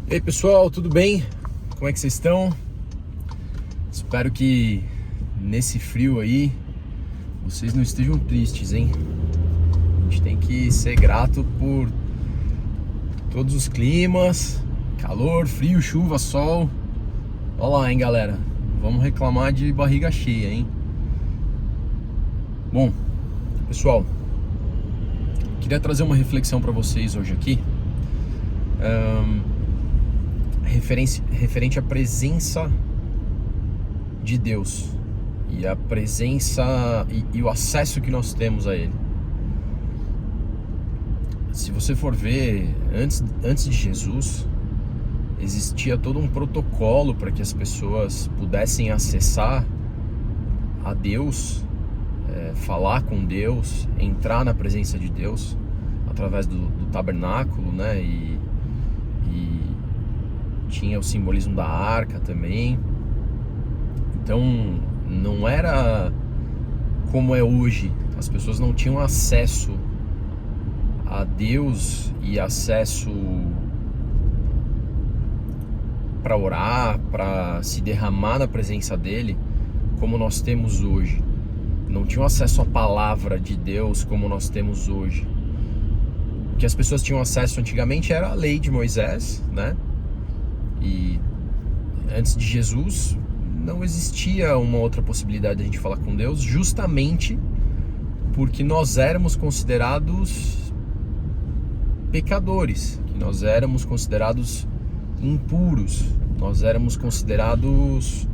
E aí pessoal, tudo bem? Como é que vocês estão? Espero que nesse frio aí vocês não estejam tristes, hein? A gente tem que ser grato por todos os climas, calor, frio, chuva, sol. Olha lá, hein, galera? Vamos reclamar de barriga cheia, hein? Bom, pessoal, queria trazer uma reflexão para vocês hoje aqui. Referente à presença de Deus e a presença e o acesso que nós temos a Ele. Se você for ver, antes de Jesus, existia todo um protocolo para que as pessoas pudessem acessar a Deus, falar com Deus, entrar na presença de Deus através do tabernáculo, né? E tinha o simbolismo da arca também. Então não era como é hoje. As pessoas não tinham acesso a Deus e acesso para orar, para se derramar na presença dele, como nós temos hoje. Não tinham acesso à palavra de Deus como nós temos hoje. O que as pessoas tinham acesso antigamente era a lei de Moisés, né? E antes de Jesus não existia uma outra possibilidade de a gente falar com Deus, justamente porque nós éramos considerados pecadores, que nós éramos considerados impuros, nós éramos considerados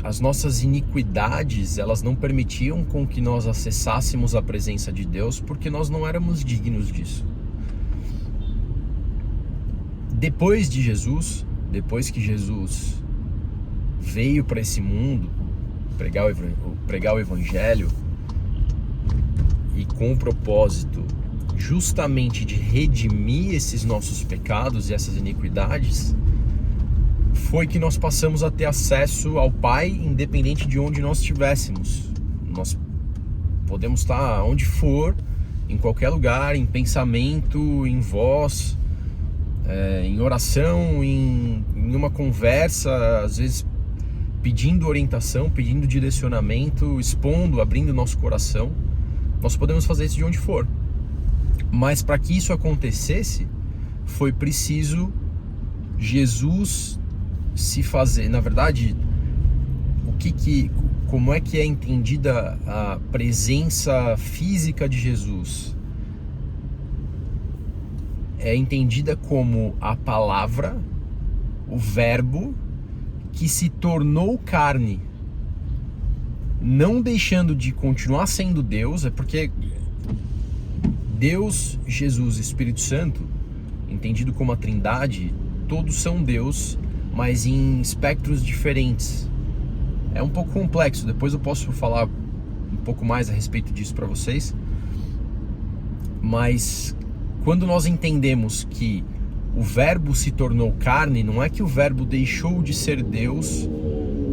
as nossas iniquidades, elas não permitiam com que nós acessássemos a presença de Deus, porque nós não éramos dignos disso. Depois de Jesus, depois que Jesus veio para esse mundo pregar o Evangelho, e com o propósito justamente de redimir esses nossos pecados e essas iniquidades, foi que nós passamos a ter acesso ao Pai, independente de onde nós estivéssemos. Nós podemos estar onde for, em qualquer lugar, em pensamento, em voz, em oração, em uma conversa, às vezes pedindo orientação, pedindo direcionamento, expondo, abrindo nosso coração. Nós podemos fazer isso de onde for. Mas para que isso acontecesse, foi preciso Jesus se fazer. Na verdade, como é que é entendida a presença física de Jesus? É entendida como a palavra, o verbo que se tornou carne, não deixando de continuar sendo Deus. É porque Deus, Jesus e Espírito Santo, entendido como a Trindade, todos são Deus, mas em espectros diferentes. É um pouco complexo, depois eu posso falar um pouco mais a respeito disso para vocês. Mas quando nós entendemos que o verbo se tornou carne, não é que o verbo deixou de ser Deus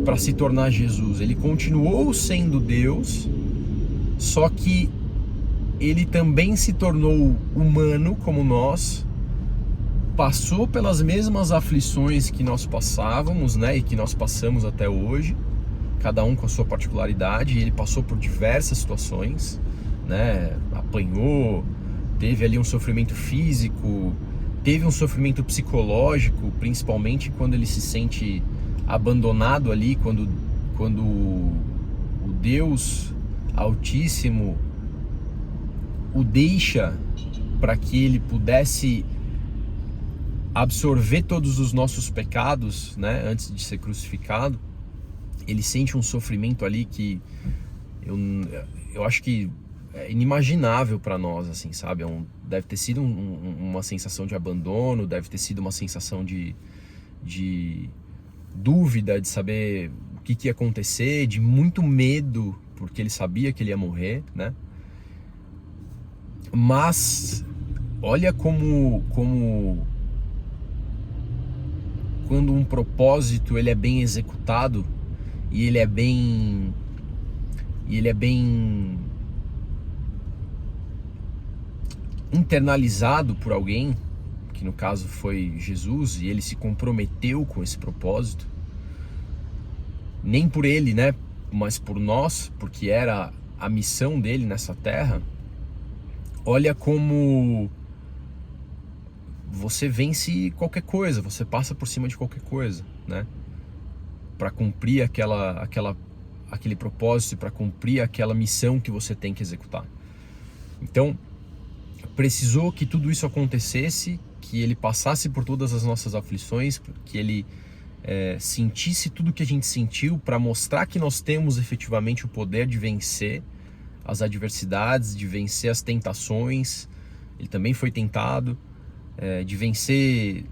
para se tornar Jesus. Ele continuou sendo Deus, só que ele também se tornou humano como nós, passou pelas mesmas aflições que nós passávamos, né, e que nós passamos até hoje, cada um com a sua particularidade. Ele passou por diversas situações, né, apanhou, teve ali um sofrimento físico, teve um sofrimento psicológico, principalmente quando ele se sente abandonado ali, quando o Deus Altíssimo o deixa para que ele pudesse absorver todos os nossos pecados, né, antes de ser crucificado. Ele sente um sofrimento ali que eu acho que é inimaginável para nós, assim, sabe? Deve ter sido uma sensação de abandono, deve ter sido uma sensação de dúvida, de saber o que ia acontecer, de muito medo, porque ele sabia que ele ia morrer, né? Mas olha como quando um propósito ele é bem executado e ele é bem internalizado por alguém, que no caso foi Jesus, e ele se comprometeu com esse propósito, nem por ele, né, mas por nós, porque era a missão dele nessa terra. Olha como você vence qualquer coisa, você passa por cima de qualquer coisa, né, para cumprir aquele propósito, para cumprir aquela missão que você tem que executar. Então, precisou que tudo isso acontecesse, que ele passasse por todas as nossas aflições, que ele sentisse tudo que a gente sentiu, para mostrar que nós temos efetivamente o poder de vencer as adversidades, de vencer as tentações. Ele também foi tentado, de vencer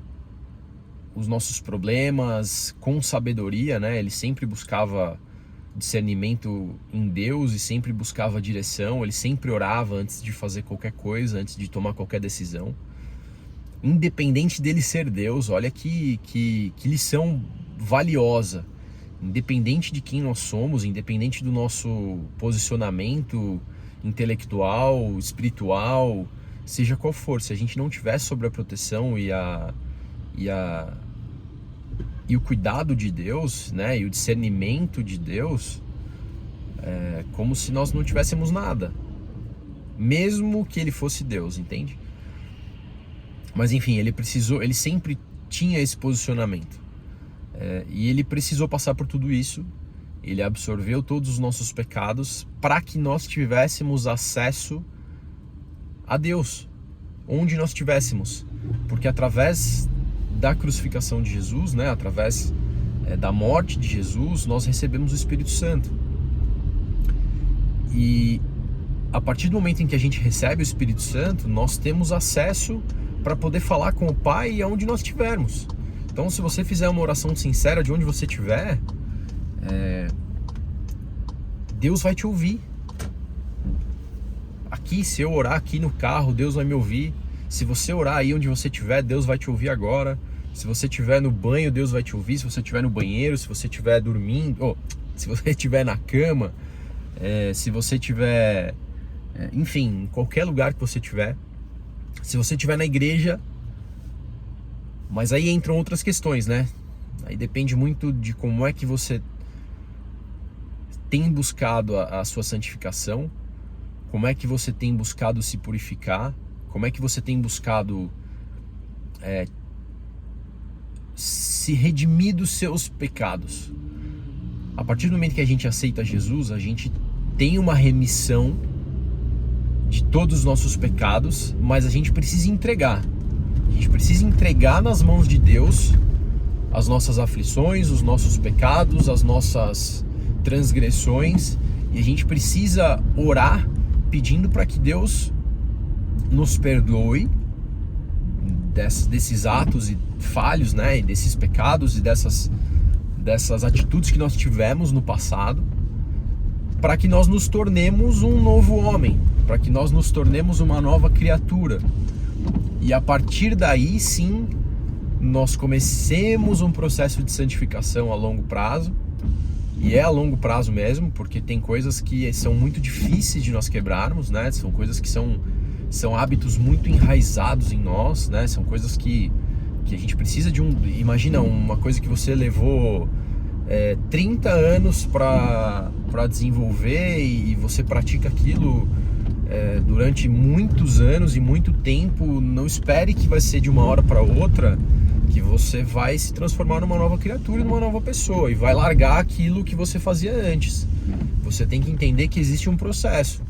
os nossos problemas com sabedoria, né? Ele sempre buscava discernimento em Deus e sempre buscava direção. Ele sempre orava antes de fazer qualquer coisa, antes de tomar qualquer decisão, independente dele ser Deus. Olha que lição valiosa. Independente de quem nós somos, independente do nosso posicionamento intelectual, espiritual, seja qual for, se a gente não tiver sobre a proteção e o cuidado de Deus, né, e o discernimento de Deus, é como se nós não tivéssemos nada, mesmo que ele fosse Deus, entende? Mas enfim, ele sempre tinha esse posicionamento, e ele precisou passar por tudo isso. Ele absorveu todos os nossos pecados para que nós tivéssemos acesso a Deus, onde nós estivéssemos, porque através da crucificação de Jesus, né, através da morte de Jesus, nós recebemos o Espírito Santo. E a partir do momento em que a gente recebe o Espírito Santo, nós temos acesso para poder falar com o Pai aonde nós estivermos. Então, se você fizer uma oração sincera de onde você estiver, Deus vai te ouvir. Aqui, se eu orar aqui no carro, Deus vai me ouvir. Se você orar aí onde você estiver, Deus vai te ouvir agora. Se você estiver no banho, Deus vai te ouvir. Se você estiver no banheiro, se você estiver dormindo, se você estiver na cama, se você estiver, enfim, em qualquer lugar que você estiver. Se você estiver na igreja, mas aí entram outras questões, né? Aí depende muito de como é que você tem buscado a sua santificação, como é que você tem buscado se purificar, como é que você tem buscado se redimir dos seus pecados. A partir do momento que a gente aceita Jesus, a gente tem uma remissão de todos os nossos pecados, mas a gente precisa entregar. A gente precisa entregar nas mãos de Deus as nossas aflições, os nossos pecados, as nossas transgressões, e a gente precisa orar pedindo para que Deus nos perdoe desses atos e falhos, né, e desses pecados e dessas atitudes que nós tivemos no passado, para que nós nos tornemos um novo homem, para que nós nos tornemos uma nova criatura. E a partir daí, sim, nós comecemos um processo de santificação a longo prazo. E é a longo prazo mesmo, porque tem coisas que são muito difíceis de nós quebrarmos, né? São coisas que são hábitos muito enraizados em nós, né? São coisas que a gente precisa de imagina uma coisa que você levou 30 anos para desenvolver, e você pratica aquilo durante muitos anos e muito tempo. Não espere que vai ser de uma hora para outra que você vai se transformar numa nova criatura, numa nova pessoa, e vai largar aquilo que você fazia antes. Você tem que entender que existe um processo,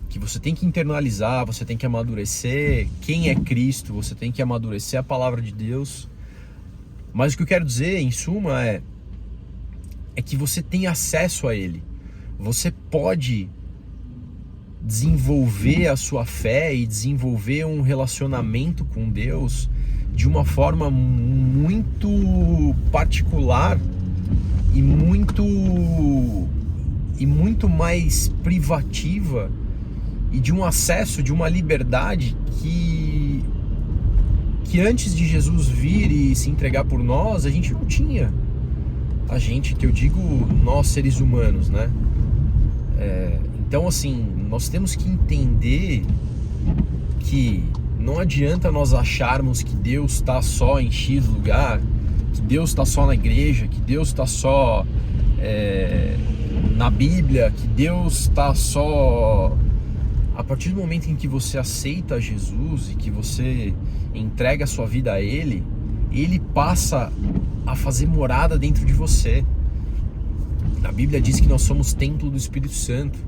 que você tem que internalizar, você tem que amadurecer quem é Cristo, você tem que amadurecer a palavra de Deus. Mas o que eu quero dizer, em suma, é que você tem acesso a Ele. Você pode desenvolver a sua fé e desenvolver um relacionamento com Deus de uma forma muito particular e muito mais privativa, e de um acesso, de uma liberdade que antes de Jesus vir e se entregar por nós, a gente não tinha. A gente, que eu digo, nós seres humanos, né? Então, assim, nós temos que entender que não adianta nós acharmos que Deus está só em X lugar, que Deus está só na igreja, que Deus está só na Bíblia, que Deus está só... A partir do momento em que você aceita Jesus e que você entrega a sua vida a Ele, Ele passa a fazer morada dentro de você. A Bíblia diz que nós somos templo do Espírito Santo.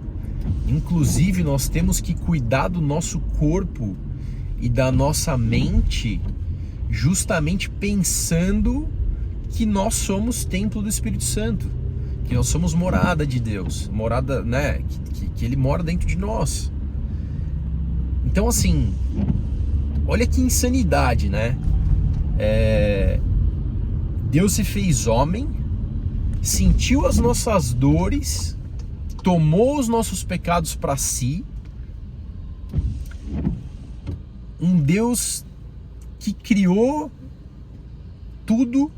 Inclusive, nós temos que cuidar do nosso corpo e da nossa mente, justamente pensando que nós somos templo do Espírito Santo, que nós somos morada de Deus, morada, né? Que Ele mora dentro de nós. Então, assim, olha que insanidade, né? Deus se fez homem, sentiu as nossas dores, tomou os nossos pecados para si. Um Deus que criou tudo,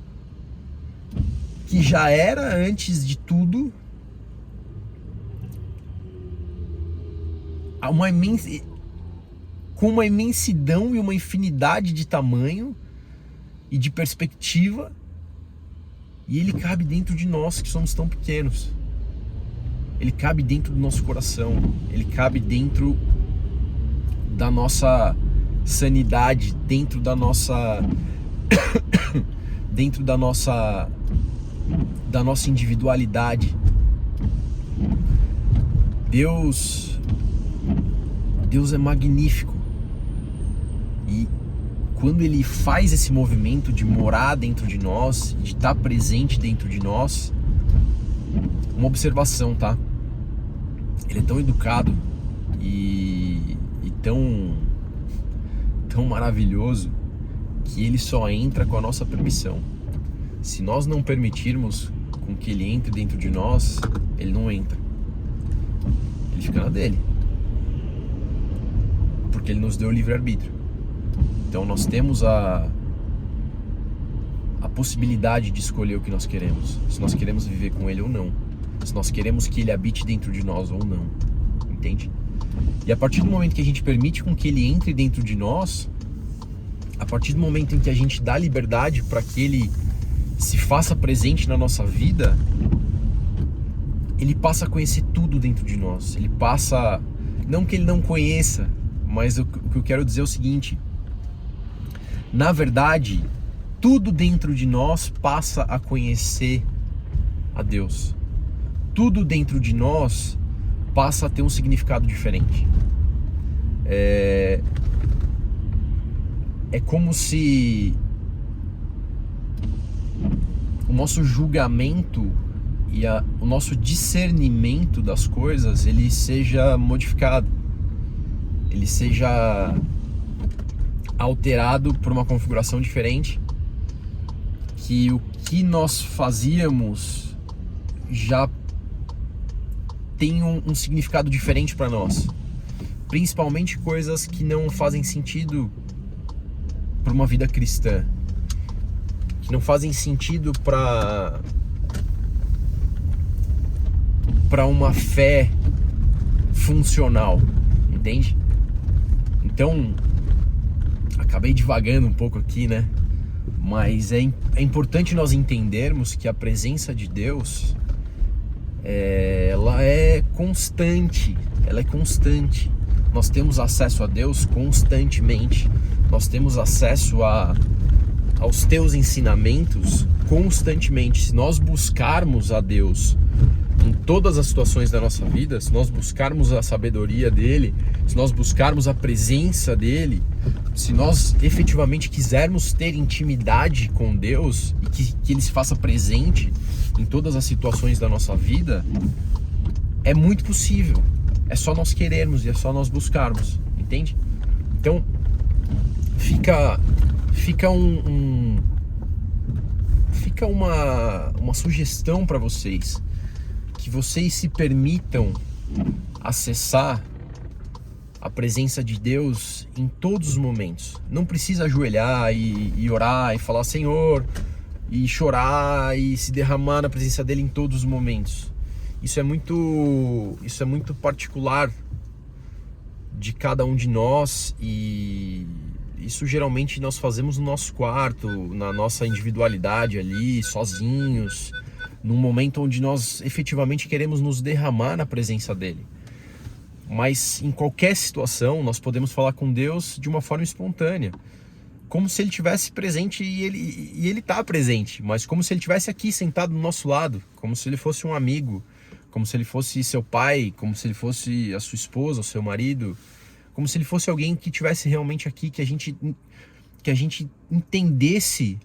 que já era antes de tudo, com uma imensidão e uma infinidade de tamanho e de perspectiva, e Ele cabe dentro de nós que somos tão pequenos. Ele cabe dentro do nosso coração, Ele cabe dentro da nossa sanidade, dentro da nossa individualidade. Deus é magnífico, e quando Ele faz esse movimento de morar dentro de nós, de estar presente dentro de nós, uma observação, tá? Ele é tão educado e tão maravilhoso que Ele só entra com a nossa permissão. Se nós não permitirmos com que Ele entre dentro de nós, Ele não entra. Ele fica na dele, porque Ele nos deu o livre-arbítrio. Então nós temos a possibilidade de escolher o que nós queremos, se nós queremos viver com Ele ou não, se nós queremos que Ele habite dentro de nós ou não, entende? E a partir do momento que a gente permite com que Ele entre dentro de nós, a partir do momento em que a gente dá liberdade para que Ele se faça presente na nossa vida, Ele passa a conhecer tudo dentro de nós. Ele passa, não que Ele não conheça, mas o que eu quero dizer é o seguinte: na verdade, tudo dentro de nós passa a conhecer a Deus. Tudo dentro de nós passa a ter um significado diferente. É como se o nosso julgamento e o nosso discernimento das coisas, ele seja modificado, ele seja alterado por uma configuração diferente, que o que nós fazíamos já tem um significado diferente para nós, principalmente coisas que não fazem sentido para uma vida cristã, que não fazem sentido para uma fé funcional, entende? Então, acabei divagando um pouco aqui, né? Mas é importante nós entendermos que a presença de Deus, ela é constante, Nós temos acesso a Deus constantemente, nós temos acesso aos teus ensinamentos constantemente. Se nós buscarmos a Deus em todas as situações da nossa vida, se nós buscarmos a sabedoria dele, se nós buscarmos a presença dele, se nós efetivamente quisermos ter intimidade com Deus e que ele se faça presente em todas as situações da nossa vida, é muito possível. É só nós querermos e é só nós buscarmos, entende? Então fica uma sugestão para vocês, que vocês se permitam acessar a presença de Deus em todos os momentos. Não precisa ajoelhar e orar e falar Senhor, e chorar e se derramar na presença dele em todos os momentos. Isso é muito particular de cada um de nós, e isso geralmente nós fazemos no nosso quarto, na nossa individualidade ali, sozinhos, num momento onde nós efetivamente queremos nos derramar na presença dele. Mas em qualquer situação nós podemos falar com Deus de uma forma espontânea, como se ele estivesse presente, e ele está presente, mas como se ele estivesse aqui sentado do nosso lado, como se ele fosse um amigo, como se ele fosse seu pai, como se ele fosse a sua esposa, o seu marido, como se ele fosse alguém que estivesse realmente aqui, que a gente entendesse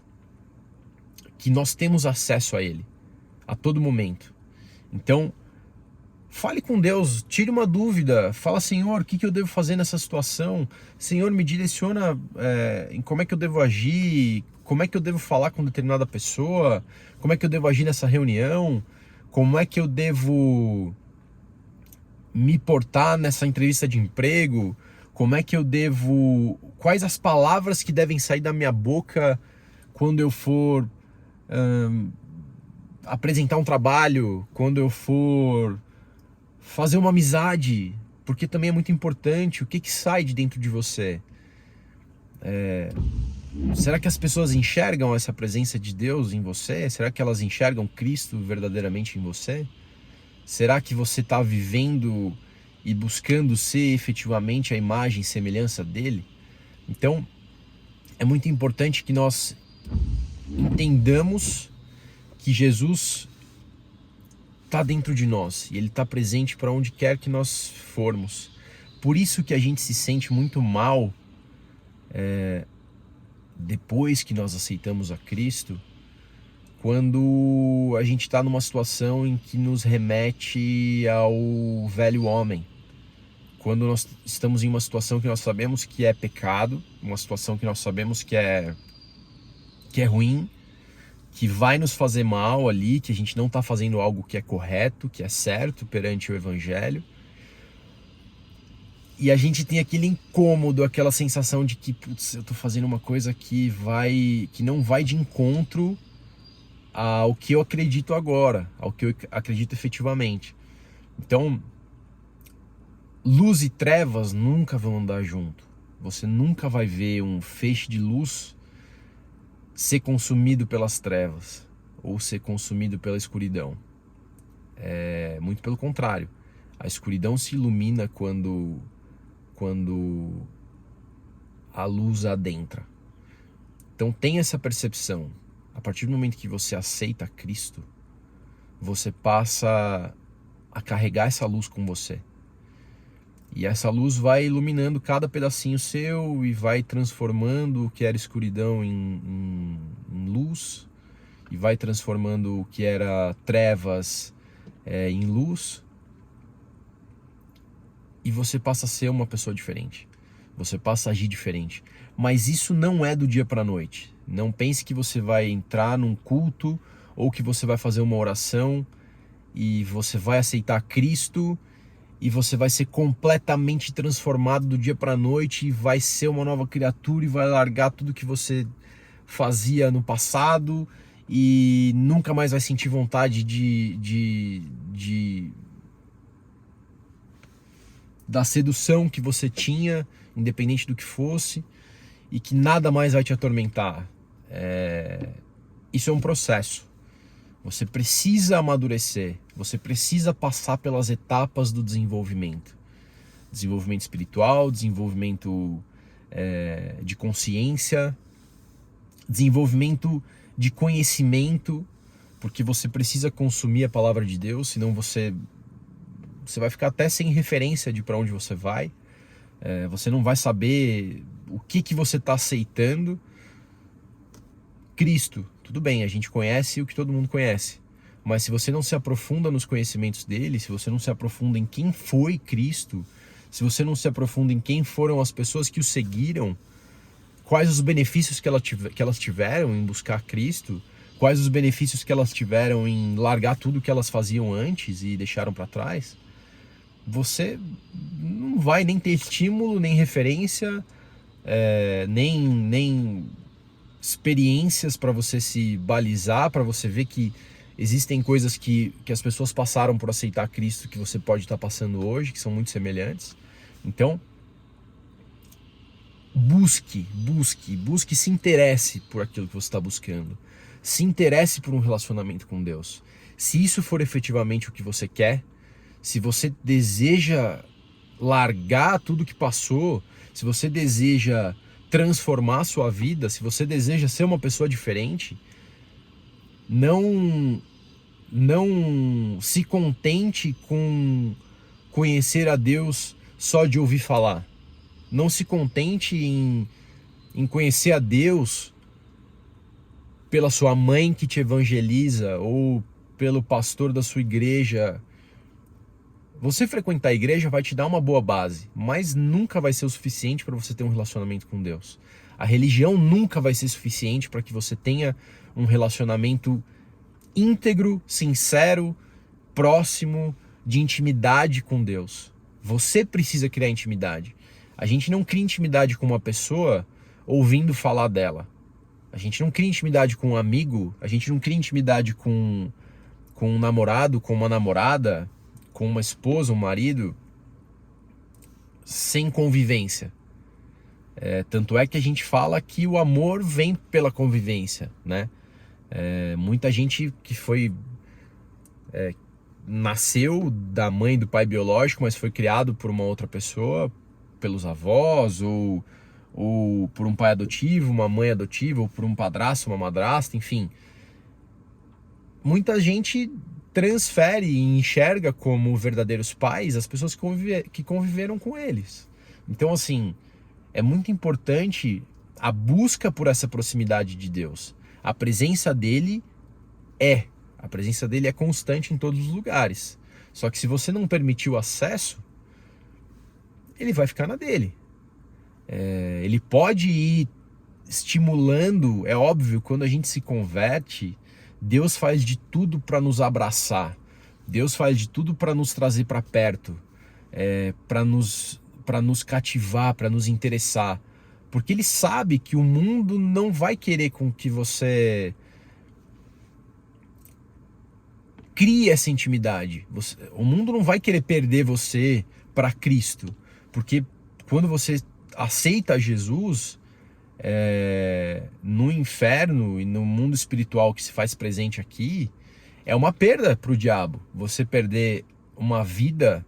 que nós temos acesso a ele a todo momento. Então, fale com Deus, tire uma dúvida, fala: Senhor, o que eu devo fazer nessa situação? Senhor, me direciona em como é que eu devo agir, como é que eu devo falar com determinada pessoa, como é que eu devo agir nessa reunião, como é que eu devo me portar nessa entrevista de emprego, como é que eu devo... Quais as palavras que devem sair da minha boca quando eu for apresentar um trabalho, quando eu for fazer uma amizade, porque também é muito importante o que sai de dentro de você. Será que as pessoas enxergam essa presença de Deus em você? Será que elas enxergam Cristo verdadeiramente em você? Será que você está vivendo e buscando ser efetivamente a imagem e semelhança dele? Então, é muito importante que nós entendamos que Jesus está dentro de nós e ele está presente para onde quer que nós formos. Por isso que a gente se sente muito mal depois que nós aceitamos a Cristo, quando a gente está numa situação em que nos remete ao velho homem, quando nós estamos em uma situação que nós sabemos que é pecado, uma situação que nós sabemos que é ruim, que vai nos fazer mal ali, que a gente não está fazendo algo que é correto, que é certo perante o Evangelho, e a gente tem aquele incômodo, aquela sensação de que, putz, eu estou fazendo uma coisa que não vai de encontro ao que eu acredito agora, ao que eu acredito efetivamente. Então, luz e trevas nunca vão andar junto. Você nunca vai ver um feixe de luz ser consumido pelas trevas ou ser consumido pela escuridão. Muito pelo contrário. A escuridão se ilumina quando a luz adentra. Então tem essa percepção. A partir do momento que você aceita Cristo, você passa a carregar essa luz com você. E essa luz vai iluminando cada pedacinho seu e vai transformando o que era escuridão em luz, e vai transformando o que era trevas em luz. E você passa a ser uma pessoa diferente. Você passa a agir diferente. Mas isso não é do dia para a noite. Não pense que você vai entrar num culto ou que você vai fazer uma oração e você vai aceitar Cristo e você vai ser completamente transformado do dia para a noite e vai ser uma nova criatura e vai largar tudo que você fazia no passado e nunca mais vai sentir vontade da sedução que você tinha, independente do que fosse, e que nada mais vai te atormentar. Isso é um processo. Você precisa amadurecer, você precisa passar pelas etapas do desenvolvimento. Desenvolvimento espiritual, desenvolvimento de consciência, desenvolvimento de conhecimento, porque você precisa consumir a palavra de Deus, senão você vai ficar até sem referência de para onde você vai. Você não vai saber o que você está aceitando. Cristo, tudo bem, a gente conhece o que todo mundo conhece, mas se você não se aprofunda nos conhecimentos dele, se você não se aprofunda em quem foi Cristo, se você não se aprofunda em quem foram as pessoas que o seguiram, quais os benefícios que elas tiveram em buscar Cristo, quais os benefícios que elas tiveram em largar tudo que elas faziam antes e deixaram para trás, você não vai nem ter estímulo, nem referência, nem experiências para você se balizar, para você ver que existem coisas que as pessoas passaram por aceitar Cristo que você pode estar passando hoje, que são muito semelhantes. Então, busque, se interesse por aquilo que você está buscando. Se interesse por um relacionamento com Deus. Se isso for efetivamente o que você quer, se você deseja largar tudo que passou, se você deseja transformar a sua vida, se você deseja ser uma pessoa diferente, não se contente com conhecer a Deus só de ouvir falar. Não se contente em conhecer a Deus pela sua mãe que te evangeliza ou pelo pastor da sua igreja. Você frequentar a igreja vai te dar uma boa base, mas nunca vai ser o suficiente para você ter um relacionamento com Deus. A religião nunca vai ser suficiente para que você tenha um relacionamento íntegro, sincero, próximo, de intimidade com Deus. Você precisa criar intimidade. A gente não cria intimidade com uma pessoa ouvindo falar dela. A gente não cria intimidade com um amigo, a gente não cria intimidade com um namorado, com uma namorada, com uma esposa, um marido, sem convivência. Tanto é que a gente fala que o amor vem pela convivência, né? Muita gente que nasceu da mãe e do pai biológico, mas foi criado por uma outra pessoa, pelos avós, ou por um pai adotivo, uma mãe adotiva, ou por um padrasto, uma madrasta, enfim. Muita gente transfere e enxerga como verdadeiros pais as pessoas que conviveram com eles. Então, assim, é muito importante a busca por essa proximidade de Deus. A presença dele é constante em todos os lugares. Só que se você não permitir o acesso, ele vai ficar na dele. Ele pode ir estimulando, é óbvio, quando a gente se converte, Deus faz de tudo para nos abraçar. Deus faz de tudo para nos trazer para perto, para nos cativar, para nos interessar. Porque ele sabe que o mundo não vai querer com que você crie essa intimidade. O mundo não vai querer perder você para Cristo. Porque quando você aceita Jesus, no inferno e no mundo espiritual que se faz presente aqui, é uma perda para o diabo. Você perder uma vida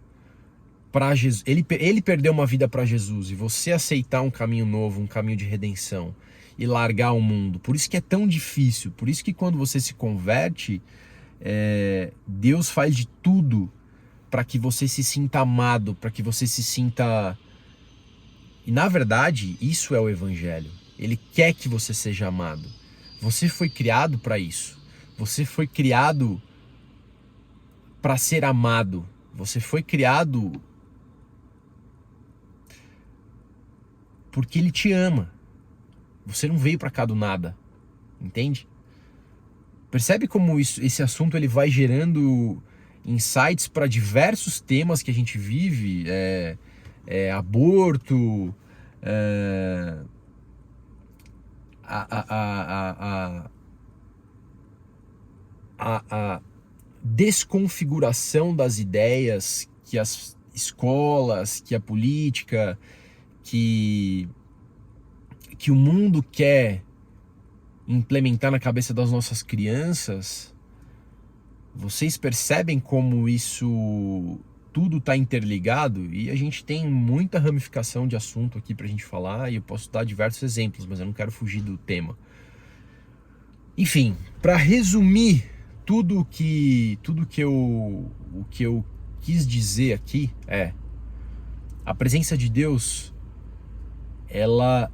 para Jesus. Ele perdeu uma vida para Jesus e você aceitar um caminho novo, um caminho de redenção e largar o mundo. Por isso que é tão difícil. Por isso que quando você se converte, Deus faz de tudo para que você se sinta amado, para que você se sinta... E na verdade, isso é o Evangelho. Ele quer que você seja amado. Você foi criado para isso. Você foi criado para ser amado. Você foi criado porque ele te ama. Você não veio para cá do nada. Entende? Percebe como esse assunto ele vai gerando insights para diversos temas que a gente vive? Aborto, a desconfiguração das ideias que as escolas, que a política, que o mundo quer implementar na cabeça das nossas crianças. Vocês percebem como isso tudo está interligado? E a gente tem muita ramificação de assunto aqui pra gente falar, e eu posso dar diversos exemplos, mas eu não quero fugir do tema. Enfim, para resumir o que eu quis dizer aqui a presença de Deus, ela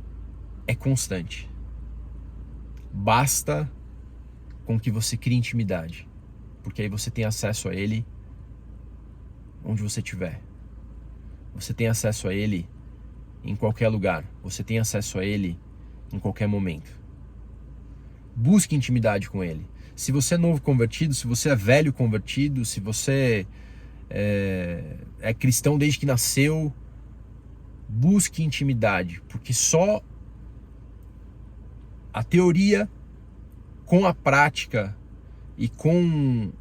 é constante. Basta com que você crie intimidade, porque aí você tem acesso a Ele onde você estiver. Você tem acesso a Ele em qualquer lugar. Você tem acesso a Ele em qualquer momento. Busque intimidade com Ele. Se você é novo convertido, se você é velho convertido, se você é cristão desde que nasceu, busque intimidade, porque só a teoria com a prática e com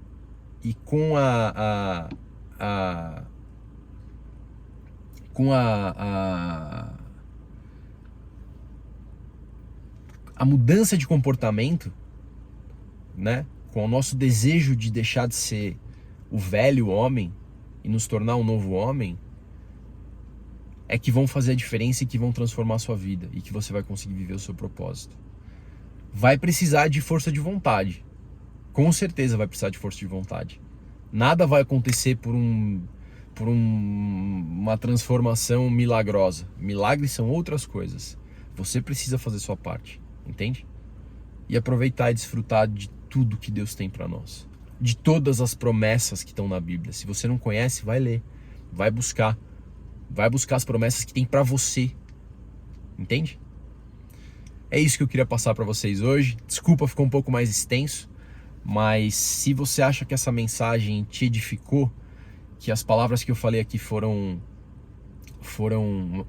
a mudança de comportamento, né, com o nosso desejo de deixar de ser o velho homem e nos tornar um novo homem, é que vão fazer a diferença e que vão transformar a sua vida e que você vai conseguir viver o seu propósito. Vai precisar de força de vontade. Com certeza vai precisar de força de vontade. Nada vai acontecer por uma transformação milagrosa. Milagres são outras coisas. Você precisa fazer sua parte, entende? E aproveitar e desfrutar de tudo que Deus tem para nós. De todas as promessas que estão na Bíblia. Se você não conhece, vai ler. Vai buscar. Vai buscar as promessas que tem para você. Entende? É isso que eu queria passar para vocês hoje. Desculpa, ficou um pouco mais extenso. Mas se você acha que essa mensagem te edificou, que as palavras que eu falei aqui foram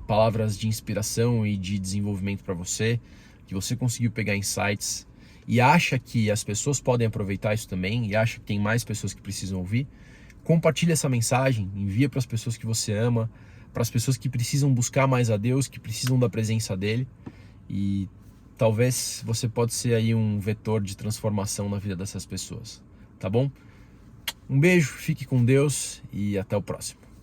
palavras de inspiração e de desenvolvimento para você, que você conseguiu pegar insights e acha que as pessoas podem aproveitar isso também, e acha que tem mais pessoas que precisam ouvir, compartilha essa mensagem, envia para as pessoas que você ama, para as pessoas que precisam buscar mais a Deus, que precisam da presença dele, e talvez você pode ser aí um vetor de transformação na vida dessas pessoas, tá bom? Um beijo, fique com Deus e até o próximo.